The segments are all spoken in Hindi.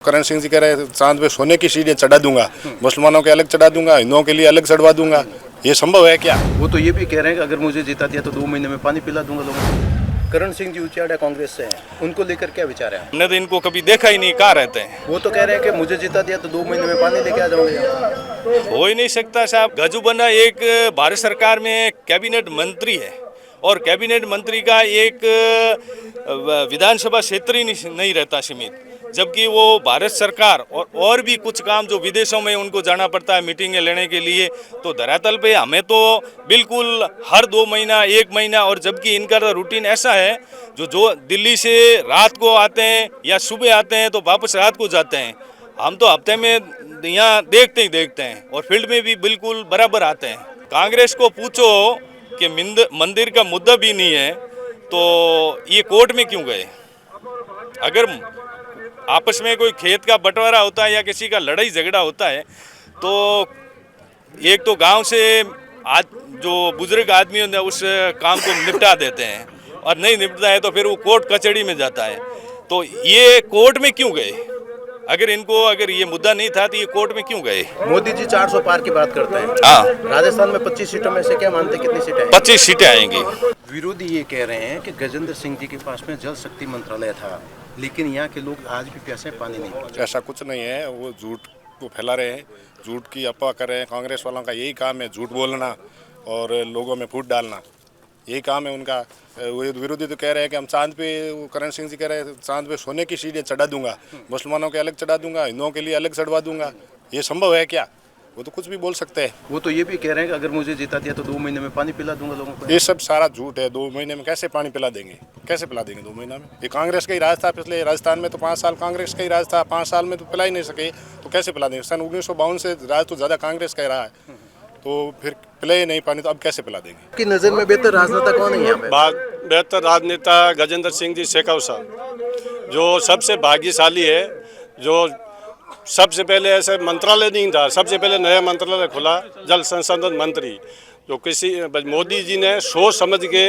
करण सिंह जी कह रहे हैं चांद पे सोने की सीढ़ियाँ चढ़ा दूंगा, मुसलमानों के अलग चढ़ा दूंगा, हिंदुओं के लिए अलग चढ़वा दूंगा। ये संभव है क्या? वो तो ये भी कह रहे हैं कि अगर मुझे जिता दिया तो 2 महीने में पानी पिला दूंगा लोगों को। करण सिंह जी उचाड़ा कांग्रेस से हैं, उनको लेकर क्या विचार है? हमने तो इनको कभी देखा ही नहीं, कहाँ रहते हैं। वो तो कह रहे हैं कि मुझे जिता दिया तो 2 महीने में पानी लेके आ जाऊंगा। हो ही नहीं सकता साहब। गजू बन्ना एक भारत सरकार में कैबिनेट मंत्री है और कैबिनेट मंत्री का एक विधानसभा क्षेत्र ही नहीं रहता सीमित, जबकि वो भारत सरकार और भी कुछ काम जो विदेशों में उनको जाना पड़ता है मीटिंगें लेने के लिए, तो धरातल पे हमें तो बिल्कुल हर 2 महीना 1 महीना, और जबकि इनका तो रूटीन ऐसा है जो दिल्ली से रात को आते हैं या सुबह आते हैं तो वापस रात को जाते हैं। हम तो हफ्ते में यहाँ देखते ही देखते हैं और फील्ड में भी बिल्कुल बराबर आते हैं। कांग्रेस को पूछो कि मंदिर का मुद्दा भी नहीं है तो ये कोर्ट में क्यों गए? अगर आपस में कोई खेत का बंटवारा होता है या किसी का लड़ाई झगड़ा होता है तो एक तो गांव से आज जो बुजुर्ग आदमी होते हैं उस काम को निपटा देते हैं, और नहीं निपटता है तो फिर वो कोर्ट कचहरी में जाता है। तो ये कोर्ट में क्यों गए? अगर ये मुद्दा नहीं था तो ये कोर्ट में क्यों गए? मोदी जी 400 पार की बात करते हैं। हाँ, राजस्थान में 25 सीटों में से क्या मानते हैं कितनी सीटें? 25 सीटें आएंगी। विरोधी ये कह रहे हैं कि गजेंद्र सिंह जी के पास में जल शक्ति मंत्रालय था, लेकिन यहाँ के लोग आज भी प्यासे पानी नहीं पीते। ऐसा कुछ नहीं है, वो झूठ को फैला रहे हैं, झूठ की अफवाह कर रहे हैं। कांग्रेस वालों का यही काम है, झूठ बोलना और लोगों में फूट डालना, यही काम है उनका। वो विरोधी तो कह रहे हैं कि हम चांद पे, वो करण सिंह जी कह रहे हैं चांद पे सोने की सीढ़ियाँ चढ़ा दूंगा, मुसलमानों के अलग चढ़ा दूंगा, हिंदुओं के लिए अलग चढ़वा दूंगा। ये संभव है क्या? वो तो कुछ भी बोल सकते हैं। वो तो ये भी कह रहे हैं कि अगर मुझे जिता दिया तो 2 महीने में पानी पिला दूंगा लोगों को। ये सब सारा झूठ है। 2 महीने में कैसे पानी पिला देंगे? कैसे पिला देंगे 2 महीना में? ये कांग्रेस का ही राज था पिछले, राजस्थान में तो 5 साल कांग्रेस का ही राज था, 5 साल में तो पिला ही नहीं सके, तो कैसे पिला देंगे? सन 1952 से राज तो ज़्यादा कांग्रेस का ही रहा है, तो फिर पिला ही नहीं पानी, तो अब कैसे पिला देंगे? की नज़र में बेहतर राजनेता कौन है यहाँ पे? बेहतर राजनेता गजेंद्र सिंह जी शेखावत साहब, जो सबसे भाग्यशाली है, जो सबसे पहले ऐसे मंत्रालय नहीं था, सबसे पहले नया मंत्रालय खुला, जल संसाधन मंत्री, जो किसी मोदी जी ने सोच समझ के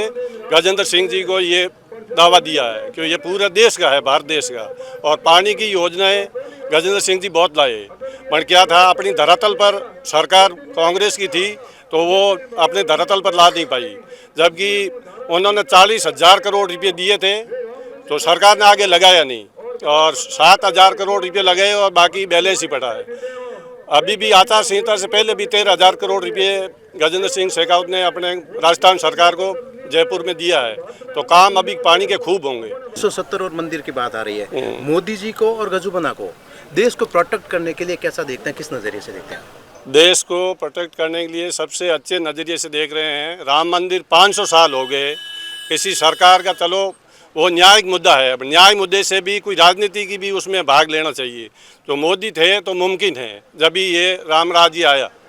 गजेंद्र सिंह जी को ये दावा दिया है कि ये पूरे देश का है, भारत देश का। और पानी की योजनाएं गजेंद्र सिंह जी बहुत लाए, पर क्या था, अपनी धरातल पर सरकार कांग्रेस की थी तो वो अपने धरातल पर ला नहीं पाई, जबकि उन्होंने 40,000 करोड़ रुपये दिए थे तो सरकार ने आगे लगाया नहीं, और 7,000 करोड़ रुपये लगाए और बाकी बैलेंस ही पड़ा है। अभी भी आचार संहिता से पहले भी 13,000 करोड़ रुपये गजेंद्र सिंह शेखावत ने अपने राजस्थान सरकार को जयपुर में दिया है, तो काम अभी पानी के खूब होंगे। 170 और मंदिर की बात आ रही है, मोदी जी को और गजूबना को देश को प्रोटेक्ट करने के लिए कैसा देखते हैं, किस नज़रिए से देखते हैं? देश को प्रोटेक्ट करने के लिए सबसे अच्छे नज़रिए से देख रहे हैं। राम मंदिर 500 साल हो गए, किसी सरकार का, चलो वो न्यायिक मुद्दा है, अब न्याय मुद्दे से भी कोई राजनीति की भी उसमें भाग लेना चाहिए। तो मोदी थे तो मुमकिन है, जब भी ये राम राज्य आया।